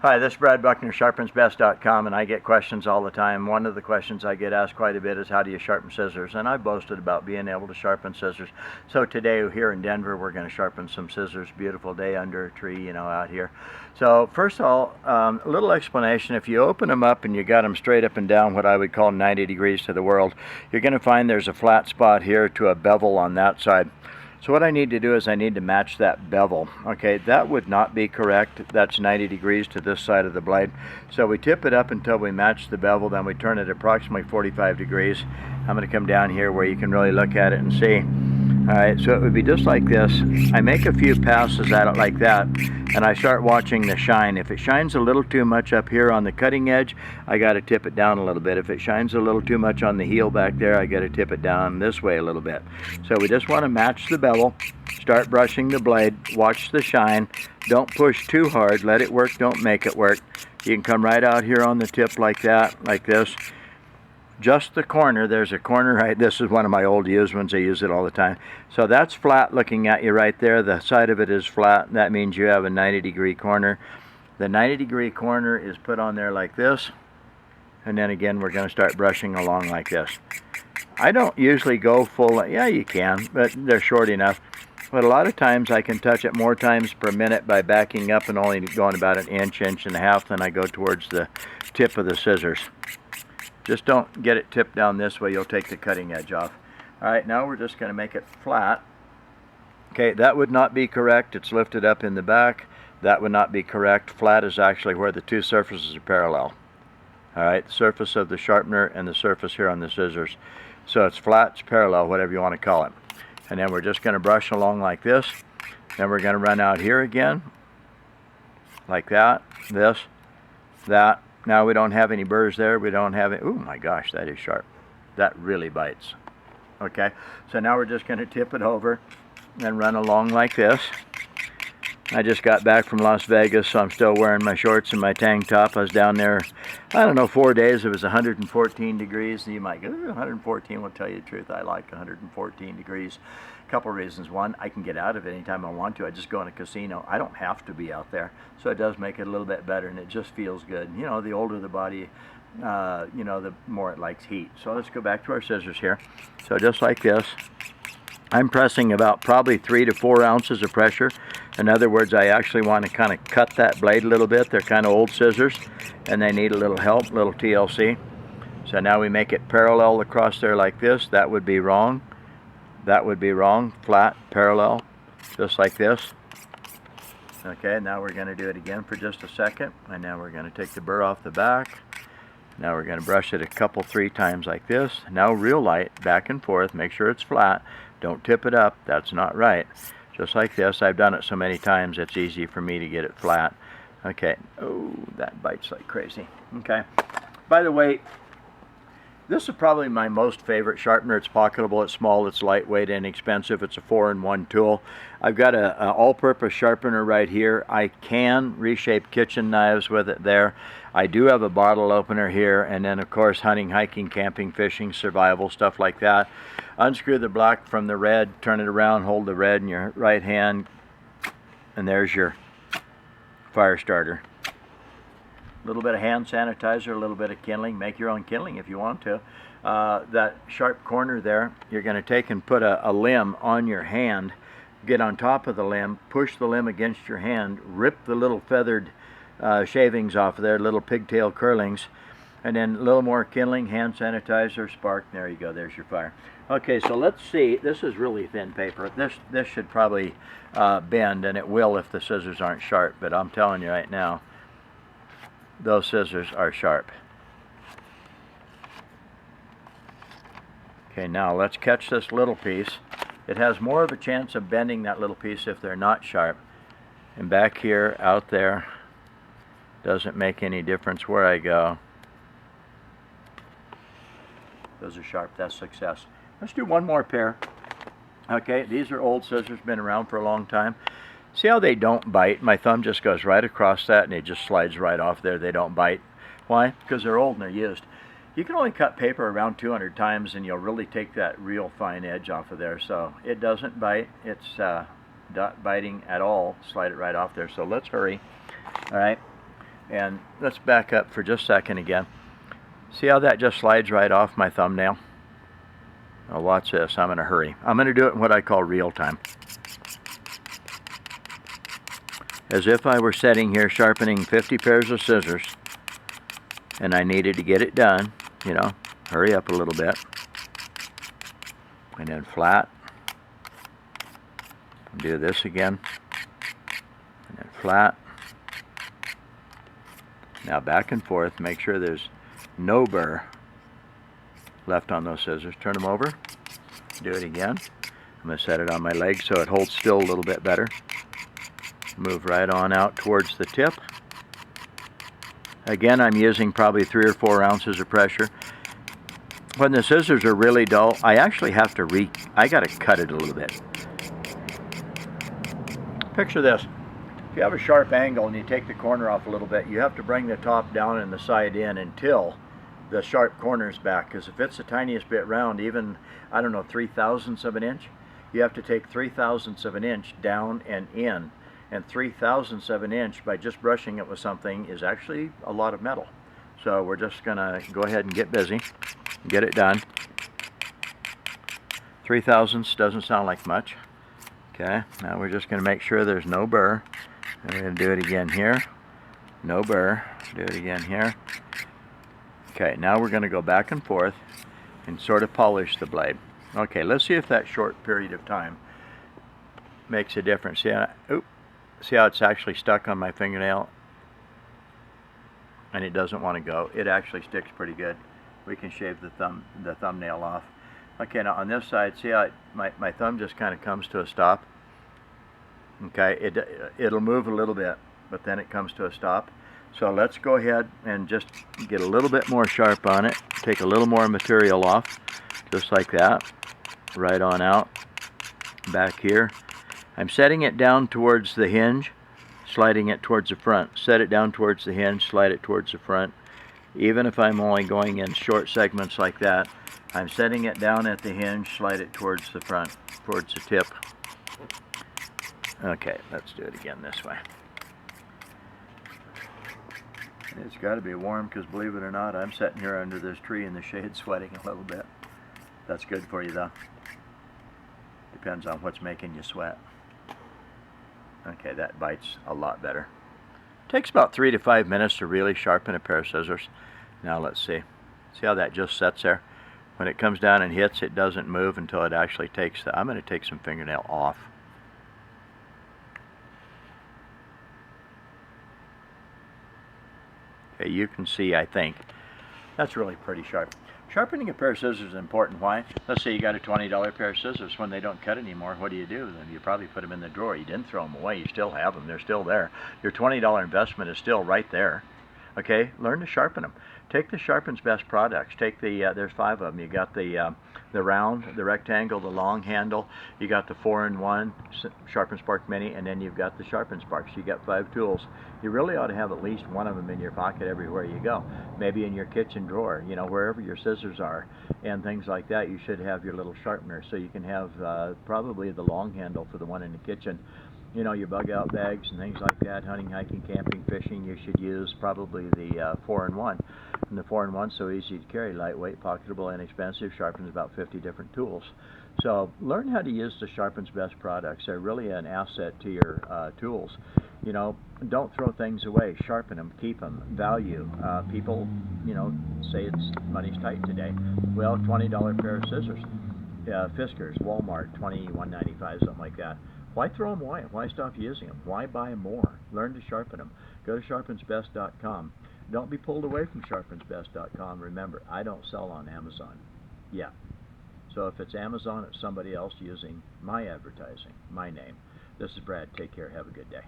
Hi, this is Brad Buckner, sharpensbest.com, and I get questions all the time. One of the questions I get asked quite a bit is how do you sharpen scissors? And I boasted about being able to sharpen scissors. So today here in Denver, we're going to sharpen some scissors. Beautiful day under a tree, out here. So first of all, a little explanation. If you open them up and you got them straight up and down, what I would call 90 degrees to the world, you're going to find there's a flat spot here to a bevel on that side. So what I need to do is I need to match that bevel. Okay, that would not be correct. That's 90 degrees to this side of the blade. So we tip it up until we match the bevel, then we turn it approximately 45 degrees. I'm going to come down here where you can really look at it and see. Alright, so it would be just like this. I make a few passes at it like that, and I start watching the shine. If it shines a little too much up here on the cutting edge, I got to tip it down a little bit. If it shines a little too much on the heel back there, I got to tip it down this way a little bit. So we just want to match the bevel, start brushing the blade, watch the shine. Don't push too hard, let it work, don't make it work. You can come right out here on the tip like that, like this. Just the corner, there's a corner right, this is one of my old used ones, I use it all the time. So that's flat looking at you right there, the side of it is flat, that means you have a 90-degree corner. The 90-degree corner is put on there like this, and then again we're going to start brushing along like this. I don't usually go full, yeah you can, but they're short enough. But a lot of times I can touch it more times per minute by backing up and only going about an inch, inch and a half, then I go towards the tip of the scissors. Just don't get it tipped down this way, you'll take the cutting edge off. Alright, now we're just going to make it flat. Okay, that would not be correct, it's lifted up in the back. That would not be correct. Flat is actually where the two surfaces are parallel. Alright, the surface of the sharpener and the surface here on the scissors. So it's flat, it's parallel, whatever you want to call it. And then we're just going to brush along like this. Then we're going to run out here again. Like that, this, that. Now we don't have any burrs there, we don't have it. Oh my gosh, that is sharp. That really bites. Okay, so now we're just going to tip it over and run along like this. I just got back from Las Vegas, so I'm still wearing my shorts and my tank top. I was down there, I don't know, 4 days. It was 114 degrees. And you might go, 114 will tell you the truth. I like 114 degrees. A couple reasons. One, I can get out of it anytime I want to. I just go in a casino. I don't have to be out there. So it does make it a little bit better, and it just feels good. The older the body, the more it likes heat. So let's go back to our scissors here. So just like this. I'm pressing about probably 3 to 4 ounces of pressure. In other words, I actually want to kind of cut that blade a little bit. They're kind of old scissors, and they need a little help, a little TLC. So now we make it parallel across there like this. That would be wrong. That would be wrong. Flat, parallel, just like this. Okay, now we're going to do it again for just a second. And now we're going to take the burr off the back. Now we're going to brush it a couple, 3 times like this. Now real light, back and forth, make sure it's flat. Don't tip it up, that's not right. Just like this, I've done it so many times it's easy for me to get it flat. Okay, oh, that bites like crazy. Okay, by the way, this is probably my most favorite sharpener. It's pocketable, it's small, it's lightweight, inexpensive. It's a 4-in-1 tool. I've got an all-purpose sharpener right here. I can reshape kitchen knives with it there. I do have a bottle opener here, and then of course hunting, hiking, camping, fishing, survival, stuff like that. Unscrew the black from the red, turn it around, hold the red in your right hand, and there's your fire starter. A little bit of hand sanitizer, a little bit of kindling. Make your own kindling if you want to. That sharp corner there, you're going to take and put a limb on your hand, get on top of the limb, push the limb against your hand, rip the little feathered shavings off of there, little pigtail curlings, and then a little more kindling, hand sanitizer, spark. There you go, there's your fire. Okay, so let's see. This is really thin paper. This should probably bend, and it will if the scissors aren't sharp, but I'm telling you right now, those scissors are sharp. Okay, now let's catch this little piece. It has more of a chance of bending that little piece if they're not sharp. And back here, out there, doesn't make any difference where I go. Those are sharp, that's success. Let's do one more pair. Okay, these are old scissors, been around for a long time. See how they don't bite? My thumb just goes right across that and it just slides right off there. They don't bite. Why? Because they're old and they're used. You can only cut paper around 200 times and you'll really take that real fine edge off of there. So it doesn't bite. It's not biting at all. Slide it right off there. So let's hurry. All right. And let's back up for just a second again. See how that just slides right off my thumbnail? Now watch this. I'm in a hurry. I'm going to do it in what I call real time. As if I were sitting here sharpening 50 pairs of scissors and I needed to get it done, you know, hurry up a little bit. And then flat. Do this again. And then flat. Now back and forth. Make sure there's no burr left on those scissors. Turn them over. Do it again. I'm going to set it on my leg so it holds still a little bit better. Move right on out towards the tip. Again, I'm using probably 3 or 4 ounces of pressure. When the scissors are really dull, I actually have to I got to cut it a little bit. Picture this. If you have a sharp angle and you take the corner off a little bit, you have to bring the top down and the side in until the sharp corner's back. Because if it's the tiniest bit round, even, I don't know, 3/1000ths of an inch, you have to take 3/1000ths of an inch down and in. And 3/1000ths of an inch by just brushing it with something is actually a lot of metal. So we're just going to go ahead and get busy, get it done. 3/1000ths doesn't sound like much. Okay, now we're just going to make sure there's no burr. And we're going to do it again here. No burr. Do it again here. Okay, now we're going to go back and forth and sort of polish the blade. Okay, let's see if that short period of time makes a difference. See how it's actually stuck on my fingernail? And it doesn't want to go. It actually sticks pretty good. We can shave the thumbnail off. Okay, now on this side, see how my thumb just kind of comes to a stop? Okay, it'll move a little bit, but then it comes to a stop. So let's go ahead and just get a little bit more sharp on it. Take a little more material off, just like that. Right on out. Back here. I'm setting it down towards the hinge, sliding it towards the front. Set it down towards the hinge, slide it towards the front. Even if I'm only going in short segments like that, I'm setting it down at the hinge, slide it towards the front, towards the tip. Okay, let's do it again this way. It's got to be warm because, believe it or not, I'm sitting here under this tree in the shade sweating a little bit. That's good for you though. Depends on what's making you sweat. Okay, that bites a lot better. Takes about 3 to 5 minutes to really sharpen a pair of scissors. Now let's see. See how that just sets there? When it comes down and hits, it doesn't move until it actually takes I'm going to take some fingernail off. Okay, you can see, I think, that's really pretty sharp. Sharpening a pair of scissors is important. Why? Let's say you got a $20 pair of scissors. When they don't cut anymore, what do? Then you probably put them in the drawer. You didn't throw them away. You still have them. They're still there. Your $20 investment is still right there. Okay, learn to sharpen them. Take the Sharpen's best products. Take there's 5 of them. You got the round, the rectangle, the long handle. You got the 4-in-1 Sharpen Spark Mini, and then you've got the Sharpen Spark. So you got 5 tools. You really ought to have at least one of them in your pocket everywhere you go. Maybe in your kitchen drawer, you know, wherever your scissors are and things like that. You should have your little sharpener, so you can have probably the long handle for the one in the kitchen. You know, your bug out bags and things like that, hunting, hiking, camping, fishing, you should use probably the 4-in-1. And the 4-in-1's so easy to carry, lightweight, pocketable, inexpensive, sharpens about 50 different tools. So learn how to use the Sharpen's best products. They're really an asset to your tools. You know, don't throw things away. Sharpen them, keep them, value. People, you know, say money's tight today. Well, $20 pair of scissors. Fiskars, Walmart, $21.95, something like that. Why throw them away? Why stop using them? Why buy more? Learn to sharpen them. Go to sharpensbest.com. Don't be pulled away from sharpensbest.com. Remember, I don't sell on Amazon yet. So if it's Amazon, it's somebody else using my advertising, my name. This is Brad. Take care. Have a good day.